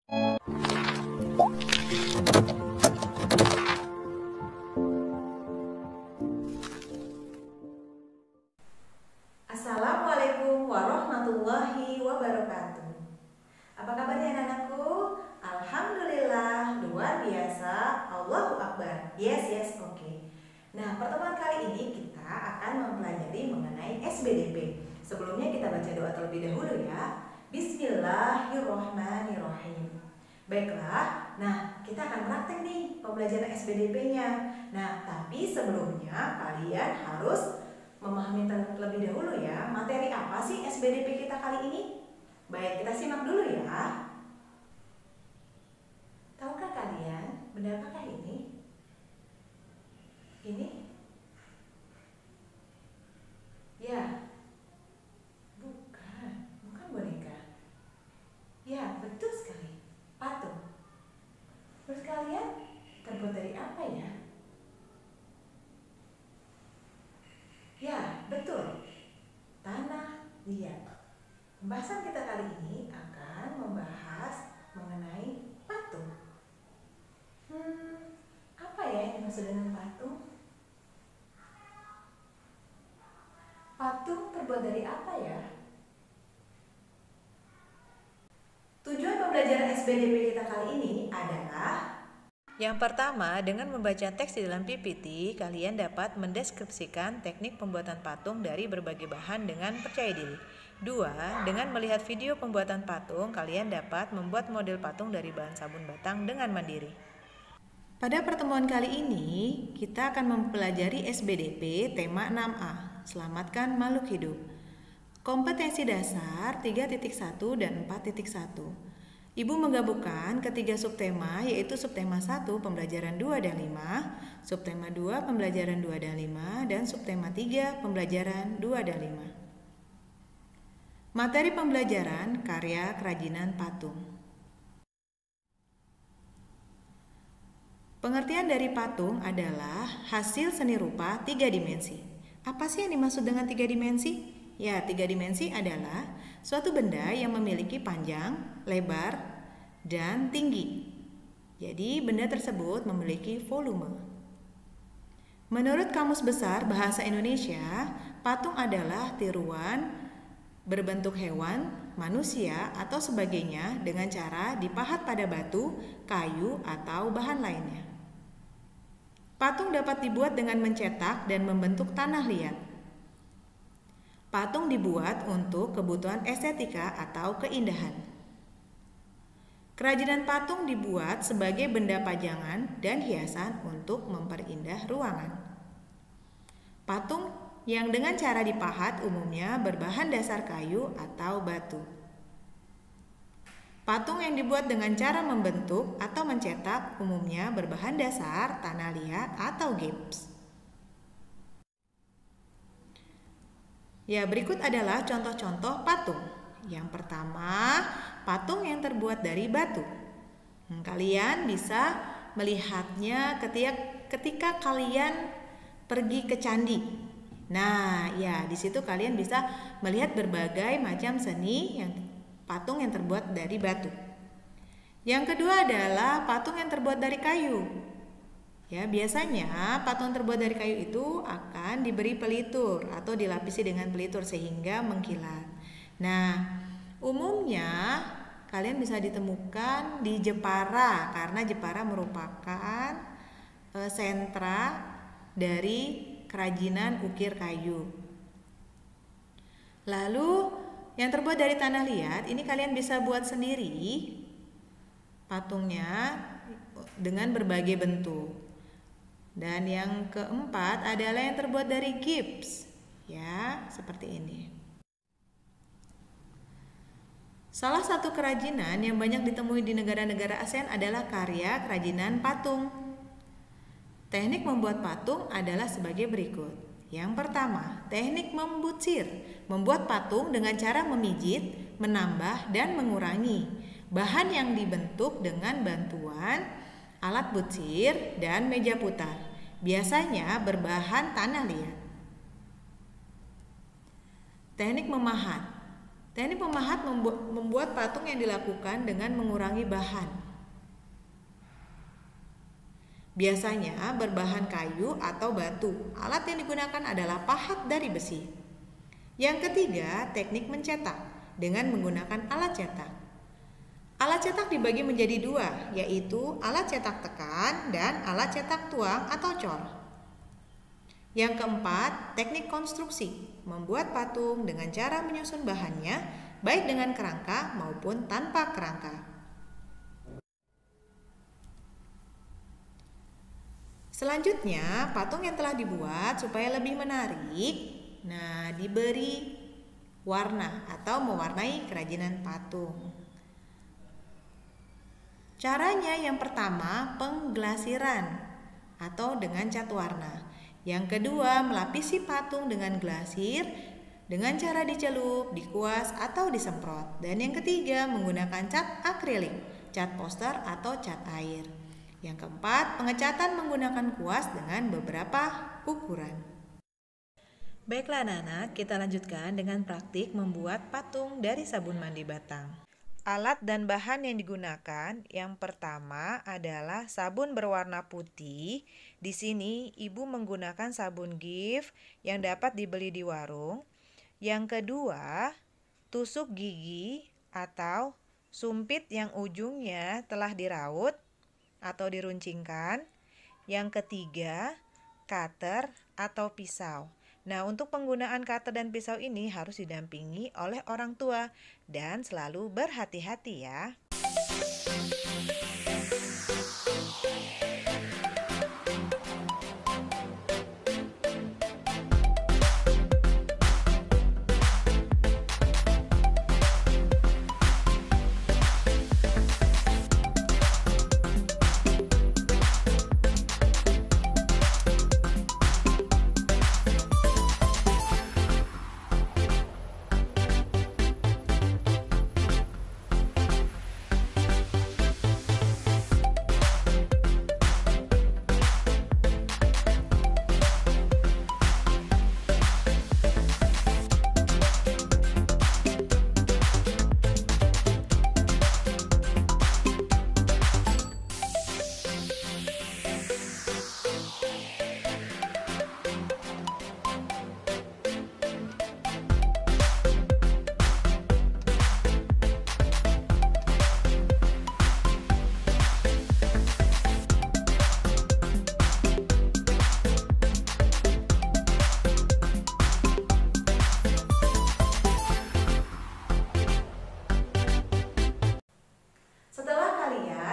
Assalamualaikum warahmatullahi wabarakatuh. Apa kabarnya anak-anakku? Alhamdulillah, luar biasa, Allahu Akbar. Yes, oke. Nah, pertemuan kali ini kita akan mempelajari mengenai SBDP. Sebelumnya kita baca doa terlebih dahulu ya. Bismillahirrahmanirrahim. Baiklah, nah kita akan praktek nih pembelajaran SBDP-nya. Nah, tapi sebelumnya kalian harus memahami terlebih dahulu ya, materi apa sih SBDP kita kali ini? Baik, kita simak dulu ya. Tahukah kalian benda apakah ini? Ini? Ya, bukan boneka. Ya, betul sekali, patung. Menurut kalian terbuat dari apa ya? Ya, betul. Tanah liat. Pembahasan kita kali ini akan membahas mengenai patung. Apa ya yang dimaksud dengan patung? Patung terbuat dari apa ya? Tujuan pembelajaran SBDP kita kali ini adalah yang pertama, dengan membaca teks di dalam PPT, kalian dapat mendeskripsikan teknik pembuatan patung dari berbagai bahan dengan percaya diri. 2. Dengan melihat video pembuatan patung, kalian dapat membuat model patung dari bahan sabun batang dengan mandiri. Pada pertemuan kali ini, kita akan mempelajari SBDP tema 6A, Selamatkan Makhluk Hidup. Kompetensi dasar 3.1 dan 4.1. Ibu menggabungkan ketiga subtema, yaitu subtema 1 pembelajaran 2 dan 5, subtema 2 pembelajaran 2 dan 5, dan subtema 3 pembelajaran 2 dan 5. Materi pembelajaran karya kerajinan patung. Pengertian dari patung adalah hasil seni rupa 3 dimensi. Apa sih yang dimaksud dengan 3 dimensi? Ya, 3 dimensi adalah suatu benda yang memiliki panjang, lebar, dan tinggi. Jadi, benda tersebut memiliki volume. Menurut Kamus Besar Bahasa Indonesia, patung adalah tiruan berbentuk hewan, manusia, atau sebagainya dengan cara dipahat pada batu, kayu, atau bahan lainnya. Patung dapat dibuat dengan mencetak dan membentuk tanah liat. Patung dibuat untuk kebutuhan estetika atau keindahan. Kerajinan patung dibuat sebagai benda pajangan dan hiasan untuk memperindah ruangan. Patung yang dengan cara dipahat umumnya berbahan dasar kayu atau batu. Patung yang dibuat dengan cara membentuk atau mencetak umumnya berbahan dasar tanah liat atau gips. Ya, berikut adalah contoh-contoh patung. Yang pertama, patung yang terbuat dari batu. Kalian bisa melihatnya ketika kalian pergi ke candi. Nah, ya, di situ kalian bisa melihat berbagai macam seni patung yang terbuat dari batu. Yang kedua adalah patung yang terbuat dari kayu. Ya, biasanya patung terbuat dari kayu itu akan diberi pelitur atau dilapisi dengan pelitur sehingga mengkilat. Nah, umumnya kalian bisa ditemukan di Jepara karena Jepara merupakan sentra dari kerajinan ukir kayu. Lalu yang terbuat dari tanah liat, ini kalian bisa buat sendiri patungnya dengan berbagai bentuk. Dan yang keempat adalah yang terbuat dari gips, ya, seperti ini. Salah satu kerajinan yang banyak ditemui di negara-negara ASEAN adalah karya kerajinan patung. Teknik membuat patung adalah sebagai berikut. Yang pertama, teknik membutsir, membuat patung dengan cara memijit, menambah, dan mengurangi bahan yang dibentuk dengan bantuan alat butsir dan meja putar. Biasanya berbahan tanah liat. Teknik memahat. Teknik memahat membuat patung yang dilakukan dengan mengurangi bahan. Biasanya berbahan kayu atau batu. Alat yang digunakan adalah pahat dari besi. Yang ketiga, teknik mencetak dengan menggunakan alat cetak. Alat cetak dibagi menjadi dua, yaitu alat cetak tekan dan alat cetak tuang atau cor. Yang keempat, teknik konstruksi, membuat patung dengan cara menyusun bahannya, baik dengan kerangka maupun tanpa kerangka. Selanjutnya, patung yang telah dibuat supaya lebih menarik, diberi warna atau mewarnai kerajinan patung. Caranya yang pertama, pengglasiran atau dengan cat warna. Yang kedua, melapisi patung dengan glasir dengan cara dicelup, dikuas atau disemprot. Dan yang ketiga, menggunakan cat akrilik, cat poster atau cat air. Yang keempat, pengecatan menggunakan kuas dengan beberapa ukuran. Baiklah anak-anak, kita lanjutkan dengan praktik membuat patung dari sabun mandi batang. Alat dan bahan yang digunakan yang pertama adalah sabun berwarna putih. Di sini ibu menggunakan sabun Gift yang dapat dibeli di warung. Yang kedua, tusuk gigi atau sumpit yang ujungnya telah diraut atau diruncingkan. Yang ketiga, cutter atau pisau. Nah, untuk penggunaan cutter dan pisau ini harus didampingi oleh orang tua dan selalu berhati-hati ya.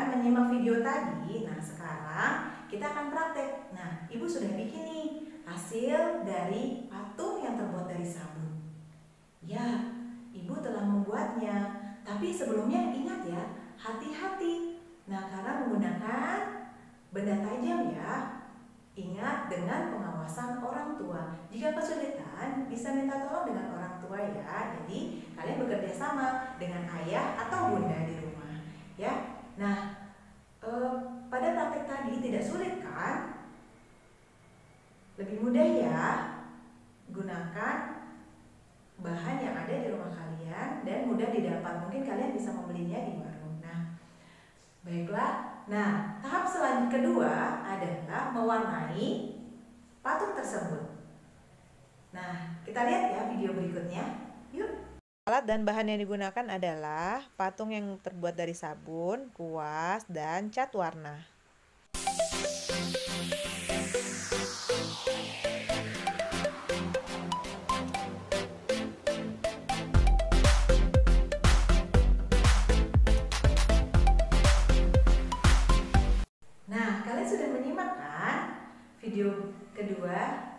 Menyimak video tadi, sekarang kita akan praktek. Ibu sudah bikin nih hasil dari patung yang terbuat dari sabun. Ya, ibu telah membuatnya. Tapi sebelumnya ingat ya, hati-hati. Karena menggunakan benda tajam ya. Ingat dengan pengawasan orang tua. Jika kesulitan, bisa minta tolong dengan orang tua ya. Jadi kalian bekerja sama dengan ayah atau bunda di rumah. Ya. Pada praktek tadi tidak sulit kan? Lebih mudah ya. Gunakan bahan yang ada di rumah kalian dan mudah didapat. Mungkin kalian bisa membelinya di warung. Baiklah. Tahap selanjutnya kedua adalah mewarnai patung tersebut. Kita lihat ya video berikutnya. Yuk. Alat dan bahan yang digunakan adalah patung yang terbuat dari sabun, kuas, dan cat warna. Kalian sudah menyimak kan video kedua?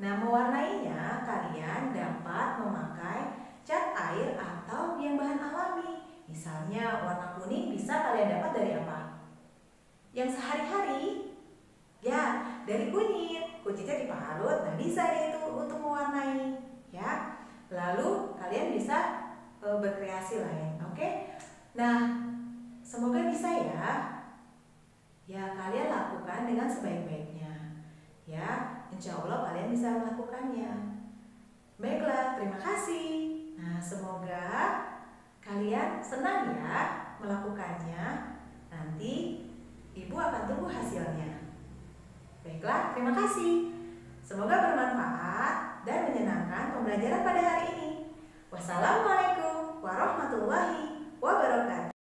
Mewarnainya kalian dapat memakai cat air atau yang bahan alami. Misalnya warna kuning bisa kalian dapat dari apa? Yang sehari-hari? Ya, dari kunyit. Kunyitnya diparut, bisa itu untuk mewarnai. Ya, lalu kalian bisa berkreasi lain. Oke? Semoga bisa ya. Ya, kalian lakukan dengan sebaik-baiknya. Ya, insya Allah kalian bisa melakukannya. Baiklah, terima kasih. Nah, semoga kalian senang ya melakukannya. Nanti Ibu akan tunggu hasilnya. Baiklah, terima kasih. Semoga bermanfaat dan menyenangkan pembelajaran pada hari ini.